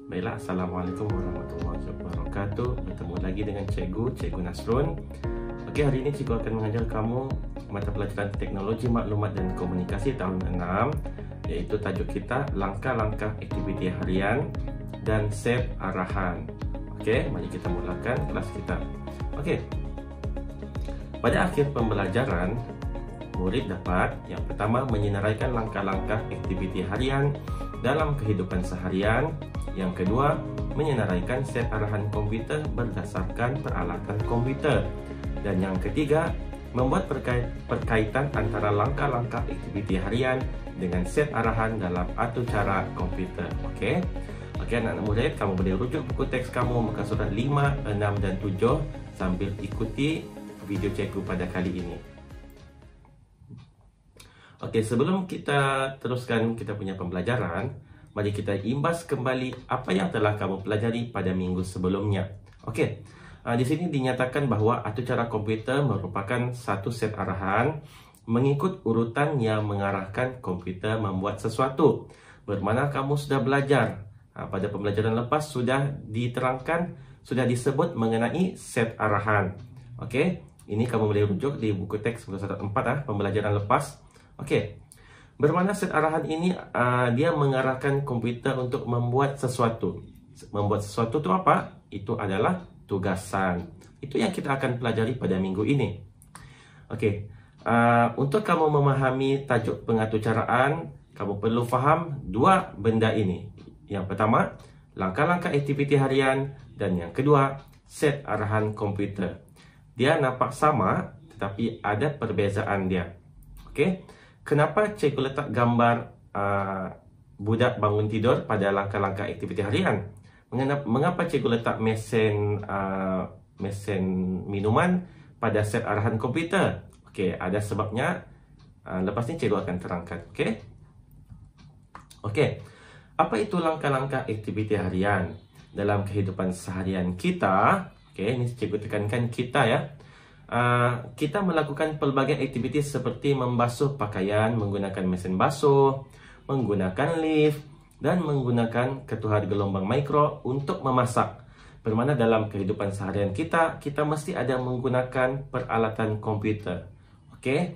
Baiklah, Assalamualaikum warahmatullahi wabarakatuh. Bertemu lagi dengan Cikgu Nasrun. Okey, hari ini Cikgu akan mengajar kamu mata pelajaran Teknologi Maklumat dan Komunikasi tahun 6, iaitu tajuk kita Langkah-langkah Aktiviti Harian dan Set Arahan. Okey, mari kita mulakan kelas kita. Okey. Pada akhir pembelajaran, murid dapat yang pertama menyenaraikan langkah-langkah aktiviti harian dalam kehidupan seharian. Yang kedua, menyenaraikan set arahan komputer berdasarkan peralatan komputer. Dan yang ketiga, membuat perkaitan antara langkah-langkah aktiviti harian dengan set arahan dalam atur cara komputer. Okey, anak-anak murid, kamu boleh rujuk buku teks kamu muka surat 5, 6 dan 7 sambil ikuti video cikgu pada kali ini. Okey, sebelum kita teruskan kita punya pembelajaran, mari kita imbas kembali apa yang telah kamu pelajari pada minggu sebelumnya. Okey, di sini dinyatakan bahawa atur cara komputer merupakan satu set arahan mengikut urutan yang mengarahkan komputer membuat sesuatu. Bermakna kamu sudah belajar. Pada pembelajaran lepas sudah diterangkan, sudah disebut mengenai set arahan. Okey, ini kamu boleh rujuk di buku teks muka surat 4 pembelajaran lepas. Okey. Bermakna set arahan ini dia mengarahkan komputer untuk membuat sesuatu. Membuat sesuatu itu apa? Itu adalah tugasan. Itu yang kita akan pelajari pada minggu ini. Okey. Untuk kamu memahami tajuk pengaturcaraan, kamu perlu faham dua benda ini. Yang pertama, langkah-langkah aktiviti harian, dan yang kedua, set arahan komputer. Dia nampak sama tetapi ada perbezaan dia. Okey. Kenapa cikgu letak gambar budak bangun tidur pada langkah-langkah aktiviti harian? Mengapa cikgu letak mesin minuman pada set arahan komputer? Okey, ada sebabnya. Lepas ni cikgu akan terangkan. Okey. Okey. Apa itu langkah-langkah aktiviti harian dalam kehidupan seharian kita? Okey, ini cikgu tekankan kita ya. Kita melakukan pelbagai aktiviti seperti membasuh pakaian menggunakan mesin basuh, menggunakan lift dan menggunakan ketuhar gelombang mikro untuk memasak. Bermakna dalam kehidupan seharian kita mesti ada menggunakan peralatan komputer. Okey,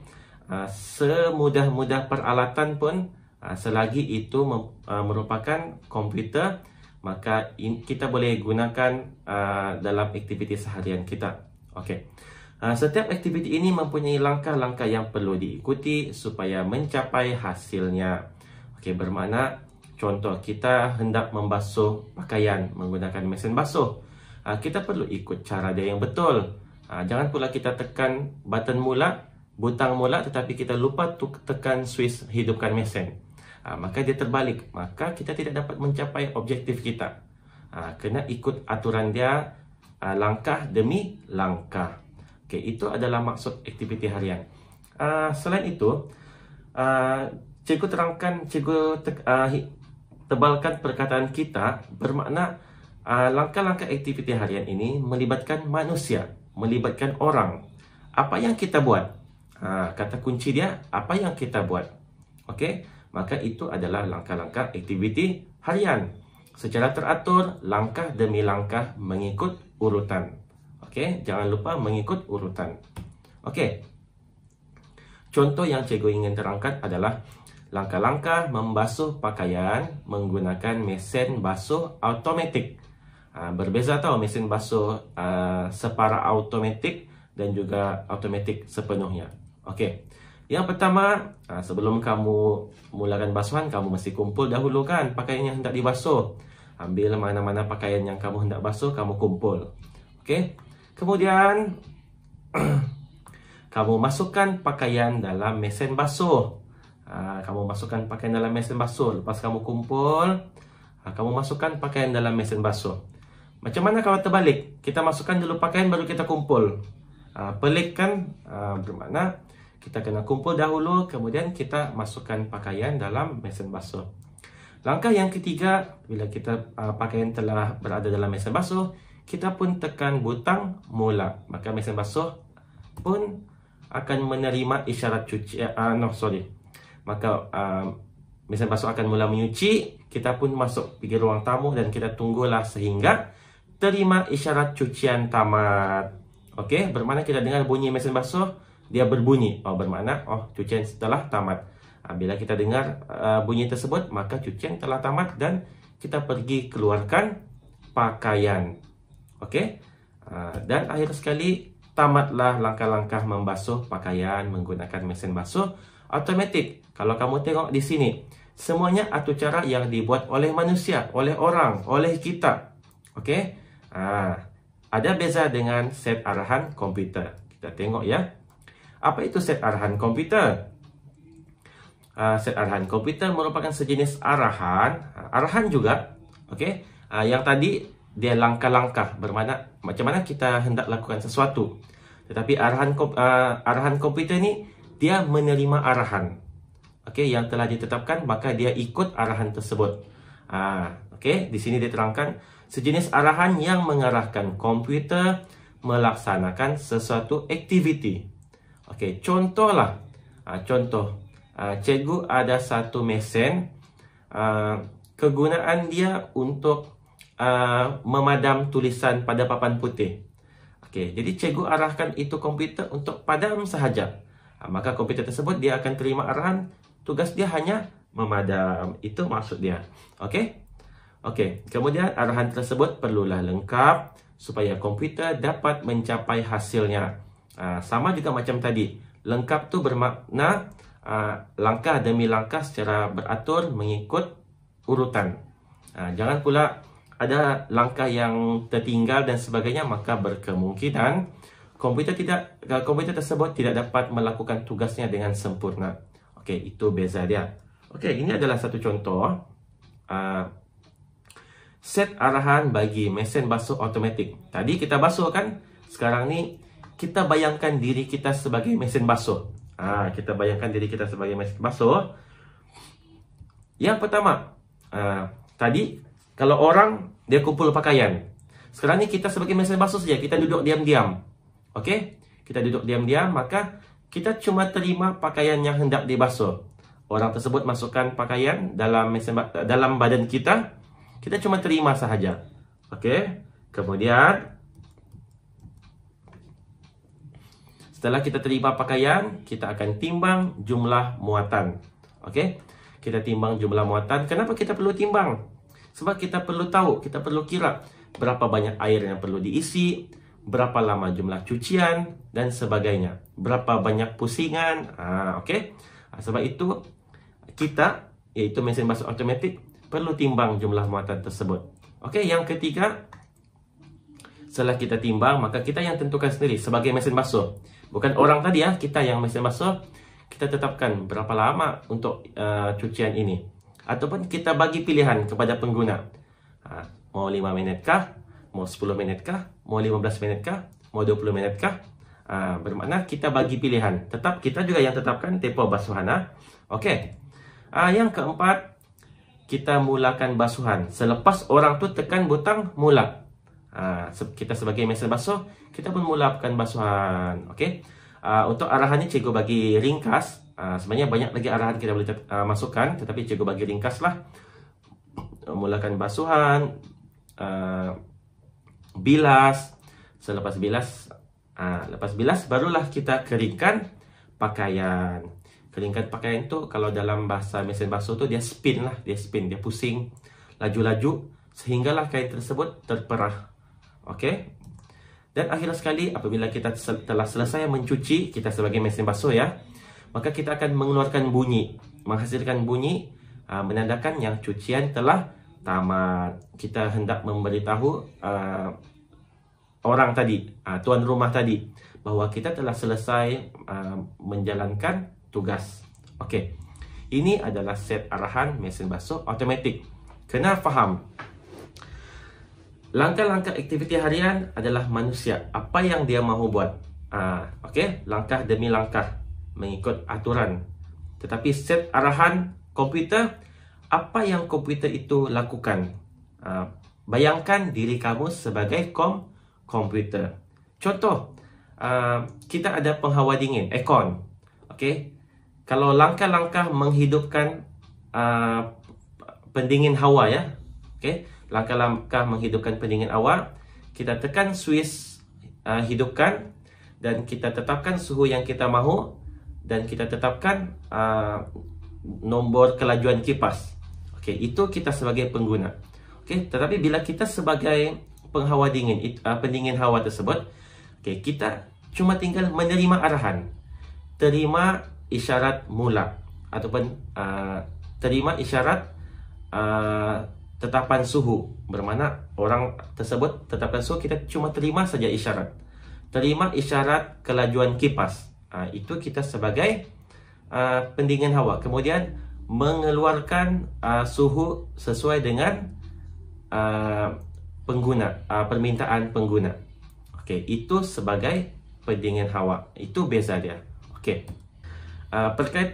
semudah-mudah peralatan pun, selagi itu merupakan komputer, maka kita boleh gunakan dalam aktiviti seharian kita. Okey. Setiap aktiviti ini mempunyai langkah-langkah yang perlu diikuti supaya mencapai hasilnya. Okey, bermakna contoh kita hendak membasuh pakaian menggunakan mesin basuh. Kita perlu ikut cara dia yang betul. Jangan pula kita tekan butang mula tetapi kita lupa tekan switch hidupkan mesin. Maka dia terbalik. Maka kita tidak dapat mencapai objektif kita. Kena ikut aturan dia langkah demi langkah. Okey, itu adalah maksud aktiviti harian. Selain itu, cikgu tebalkan perkataan kita, bermakna langkah-langkah aktiviti harian ini melibatkan manusia, melibatkan orang. Apa yang kita buat? Kata kunci dia, apa yang kita buat? Okey, maka itu adalah langkah-langkah aktiviti harian. Secara teratur, langkah demi langkah mengikut urutan. Okey, jangan lupa mengikut urutan. Okey. Contoh yang cikgu ingin terangkan adalah langkah-langkah membasuh pakaian menggunakan mesin basuh automatik. Berbeza tahu mesin basuh separa automatik dan juga automatik sepenuhnya. Okey. Yang pertama, sebelum kamu mulakan basuhan, kamu mesti kumpul dahulu kan pakaian yang hendak dibasuh. Ambil mana-mana pakaian yang kamu hendak basuh, kamu kumpul. Okey. Kemudian kamu masukkan pakaian dalam mesin basuh. Kamu masukkan pakaian dalam mesin basuh. Lepas kamu kumpul, kamu masukkan pakaian dalam mesin basuh. Macam mana kalau terbalik? Kita masukkan dulu pakaian baru kita kumpul. Pelik kan? Bermakna kita kena kumpul dahulu, kemudian kita masukkan pakaian dalam mesin basuh. Langkah yang ketiga, bila kita pakaian telah berada dalam mesin basuh, kita pun tekan butang mula. Maka mesin basuh pun akan menerima isyarat cuci. Maka mesin basuh akan mula menyuci, kita pun masuk pergi ruang tamu dan kita tunggulah sehingga terima isyarat cucian tamat. Okey, bermakna kita dengar bunyi mesin basuh, dia berbunyi. Bermakna cucian telah tamat. Bila kita dengar bunyi tersebut, maka cucian telah tamat dan kita pergi keluarkan pakaian. Okey. Dan akhir sekali, tamatlah langkah-langkah membasuh pakaian menggunakan mesin basuh automatik. Kalau kamu tengok di sini, semuanya atur cara yang dibuat oleh manusia, oleh orang, oleh kita. Okey. Ada beza dengan set arahan komputer. Kita tengok ya. Apa itu set arahan komputer? Set arahan komputer merupakan sejenis arahan juga. Okey. Yang tadi dia langkah-langkah, bermakna macam mana kita hendak lakukan sesuatu. Tetapi arahan komputer ni dia menerima arahan. Okey, yang telah ditetapkan, maka dia ikut arahan tersebut. Okey, di sini diterangkan sejenis arahan yang mengarahkan komputer melaksanakan sesuatu aktiviti. Okey, contohlah. Cikgu ada satu mesin, kegunaan dia untuk memadam tulisan pada papan putih. Okey, jadi cikgu arahkan itu komputer untuk padam sahaja. Maka komputer tersebut dia akan terima arahan, tugas dia hanya memadam. Itu maksud dia. Okey. Kemudian arahan tersebut perlulah lengkap supaya komputer dapat mencapai hasilnya. Sama juga macam tadi. Lengkap tu bermakna langkah demi langkah secara beratur mengikut urutan. Jangan pula ada langkah yang tertinggal dan sebagainya, maka berkemungkinan komputer tersebut tidak dapat melakukan tugasnya dengan sempurna. Okey, itu beza dia. Okey, ini adalah satu contoh set arahan bagi mesin basuh automatik. Tadi kita basuh kan? Sekarang ni kita bayangkan diri kita sebagai mesin basuh. Kita bayangkan diri kita sebagai mesin basuh. Yang pertama, tadi kalau orang dia kumpul pakaian. Sekarang ni kita sebagai mesin basuh saja, kita duduk diam-diam. Okey? Kita duduk diam-diam, maka kita cuma terima pakaian yang hendak dibasuh. Orang tersebut masukkan pakaian dalam badan kita, kita cuma terima sahaja. Okey? Kemudian setelah kita terima pakaian, kita akan timbang jumlah muatan. Okey? Kita timbang jumlah muatan. Kenapa kita perlu timbang? Sebab kita perlu tahu, kita perlu kira berapa banyak air yang perlu diisi, berapa lama jumlah cucian dan sebagainya. Berapa banyak pusingan. Okey? Sebab itu kita, iaitu mesin basuh automatik, perlu timbang jumlah muatan tersebut. Okey, yang ketiga, setelah kita timbang, maka kita yang tentukan sendiri sebagai mesin basuh. Bukan orang tadi ya, kita yang mesin basuh, kita tetapkan berapa lama untuk cucian ini. Ataupun kita bagi pilihan kepada pengguna. Mau 5 minit kah? Mau 10 minit kah? Mau 15 minit kah? Mau 20 minit kah? Bermakna kita bagi pilihan. Tetap kita juga yang tetapkan tempoh basuhan. Okey. Yang keempat, kita mulakan basuhan. Selepas orang tu tekan butang mula. Kita sebagai mesin basuh, kita pun mulakan basuhan. Okey. Untuk arahannya cikgu bagi ringkas. Sebenarnya banyak lagi arahan kita boleh masukkan, tetapi cikgu bagi ringkaslah. Mulakan basuhan, bilas. Selepas bilas, barulah kita keringkan pakaian. Keringkan pakaian tu kalau dalam bahasa mesin basuh tu dia spin, dia pusing laju-laju sehinggalah kain tersebut terperah. Okey. Dan akhir sekali, apabila kita telah selesai mencuci, kita sebagai mesin basuh ya, maka kita akan mengeluarkan bunyi, menghasilkan bunyi menandakan yang cucian telah tamat. Kita hendak memberitahu orang tadi, tuan rumah tadi, bahawa kita telah selesai menjalankan tugas. Okey. Ini adalah set arahan mesin basuh automatik. Kena faham. Langkah-langkah aktiviti harian adalah manusia. Apa yang dia mahu buat. Okey, langkah demi langkah mengikut aturan. Tetapi set arahan komputer, apa yang komputer itu lakukan. Bayangkan diri kamu sebagai komputer. Contoh, kita ada penghawa dingin, aircon. Okey. Kalau langkah-langkah menghidupkan pendingin hawa ya. Okey, langkah-langkah menghidupkan pendingin hawa. Kita tekan switch hidupkan dan kita tetapkan suhu yang kita mahu dan kita tetapkan nombor kelajuan kipas. Okey, itu kita sebagai pengguna. Okey, tetapi bila kita sebagai penghawa dingin, pendingin hawa tersebut, okey, kita cuma tinggal menerima arahan. Terima isyarat mula ataupun terima isyarat tetapan suhu. Bermakna orang tersebut tetapkan suhu, kita cuma terima saja isyarat. Terima isyarat kelajuan kipas. Itu kita sebagai pendingin hawa. Kemudian mengeluarkan suhu sesuai dengan permintaan pengguna. Okey, itu sebagai pendingin hawa. Itu beza dia. Okey.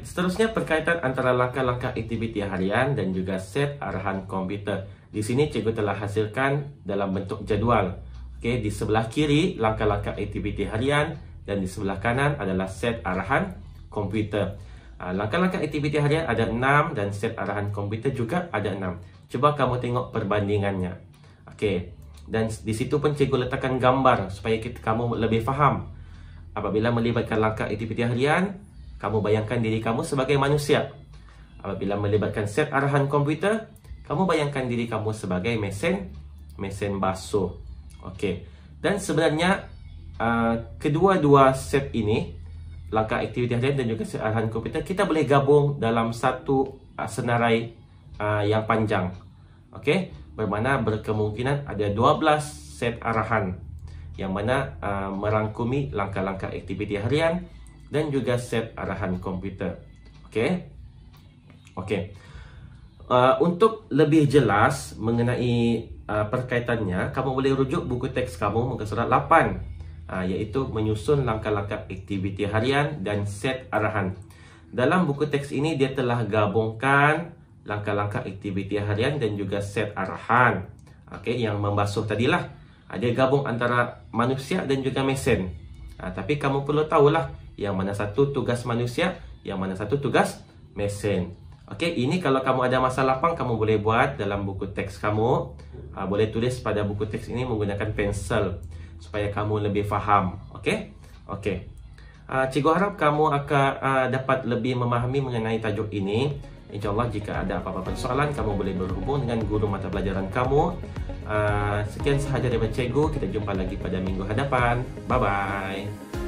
Seterusnya perkaitan antara langkah-langkah aktiviti harian dan juga set arahan komputer. Di sini cikgu telah hasilkan dalam bentuk jadual. Okey, di sebelah kiri langkah-langkah aktiviti harian dan di sebelah kanan adalah set arahan komputer. Langkah-langkah aktiviti harian ada 6 dan set arahan komputer juga ada 6. Cuba kamu tengok perbandingannya. Okey. Dan di situ pun cikgu letakkan gambar supaya kamu lebih faham. Apabila melibatkan langkah aktiviti harian, kamu bayangkan diri kamu sebagai manusia. Apabila melibatkan set arahan komputer, kamu bayangkan diri kamu sebagai mesin basuh. Okey. Dan sebenarnya kedua-dua set ini, langkah aktiviti harian dan juga set arahan komputer, kita boleh gabung dalam satu senarai yang panjang. Okey, bermakna berkemungkinan ada 12 set arahan yang mana merangkumi langkah-langkah aktiviti harian dan juga set arahan komputer. Okey. Okey. Untuk lebih jelas mengenai perkaitannya, kamu boleh rujuk buku teks kamu muka surat 8, iaitu menyusun langkah-langkah aktiviti harian dan set arahan. Dalam buku teks ini dia telah gabungkan langkah-langkah aktiviti harian dan juga set arahan. Okey, yang membasuh tadilah. Dia gabung antara manusia dan juga mesin. Tapi kamu perlu tahulah yang mana satu tugas manusia, yang mana satu tugas mesin. Okey, ini kalau kamu ada masa lapang, kamu boleh buat dalam buku teks kamu. Boleh tulis pada buku teks ini menggunakan pensel supaya kamu lebih faham. Okey? Okey. Cikgu harap kamu akan dapat lebih memahami mengenai tajuk ini. InsyaAllah jika ada apa-apa persoalan, kamu boleh berhubung dengan guru mata pelajaran kamu. Sekian sahaja daripada cikgu. Kita jumpa lagi pada minggu hadapan. Bye-bye.